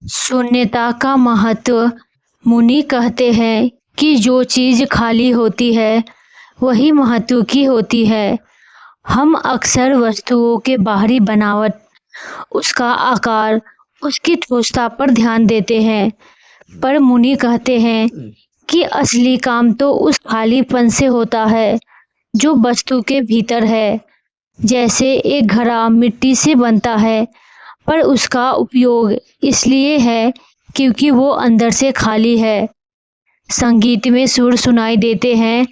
शून्यता का महत्व। मुनि कहते हैं कि जो चीज़ खाली होती है वही महत्व की होती है। हम अक्सर वस्तुओं के बाहरी बनावट, उसका आकार, उसकी ठोसता पर ध्यान देते हैं, पर मुनि कहते हैं कि असली काम तो उस खालीपन से होता है जो वस्तु के भीतर है। जैसे एक घड़ा मिट्टी से बनता है, पर उसका उपयोग इसलिए है क्योंकि वो अंदर से खाली है। संगीत में सुर सुनाई देते हैं,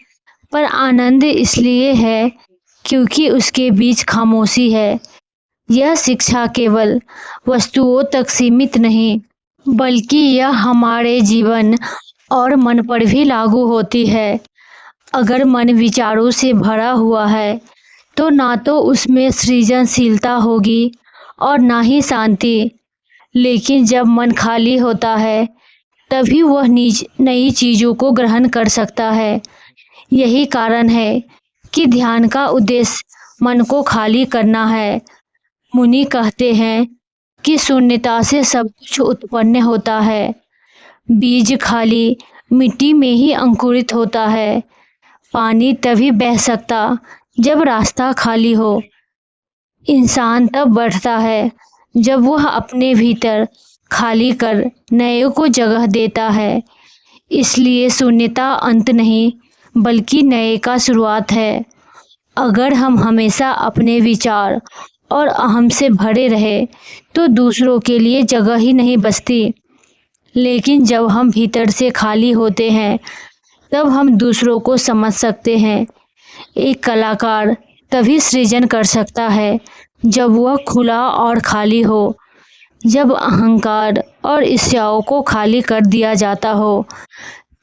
पर आनंद इसलिए है क्योंकि उसके बीच खामोशी है। यह शिक्षा केवल वस्तुओं तक सीमित नहीं, बल्कि यह हमारे जीवन और मन पर भी लागू होती है। अगर मन विचारों से भरा हुआ है तो ना तो उसमें सृजनशीलता होगी और ना ही शांति। लेकिन जब मन खाली होता है तभी वह नई चीज़ों को ग्रहण कर सकता है। यही कारण है कि ध्यान का उद्देश्य मन को खाली करना है। मुनि कहते हैं कि शून्यता से सब कुछ उत्पन्न होता है। बीज खाली मिट्टी में ही अंकुरित होता है। पानी तभी बह सकता जब रास्ता खाली हो। इंसान तब बढ़ता है जब वह अपने भीतर खाली कर नए को जगह देता है। इसलिए शून्यता अंत नहीं, बल्कि नए का शुरुआत है। अगर हम हमेशा अपने विचार और अहम से भरे रहे तो दूसरों के लिए जगह ही नहीं बचती। लेकिन जब हम भीतर से खाली होते हैं तब हम दूसरों को समझ सकते हैं। एक कलाकार तभी सृजन कर सकता है जब वह खुला और खाली हो। जब अहंकार और ईर्ष्याओं को खाली कर दिया जाता हो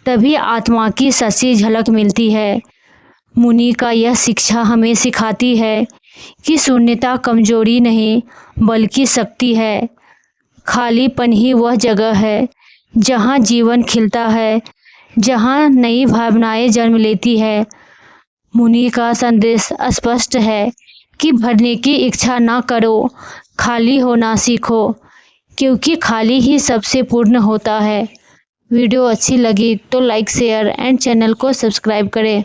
तभी आत्मा की सच्ची झलक मिलती है। मुनि का यह शिक्षा हमें सिखाती है कि शून्यता कमजोरी नहीं, बल्कि शक्ति है। खालीपन ही वह जगह है जहाँ जीवन खिलता है, जहाँ नई भावनाएं जन्म लेती है। मुनि का संदेश स्पष्ट है कि भरने की इच्छा ना करो, खाली होना सीखो, क्योंकि खाली ही सबसे पूर्ण होता है। वीडियो अच्छी लगी तो लाइक, शेयर एंड चैनल को सब्सक्राइब करें।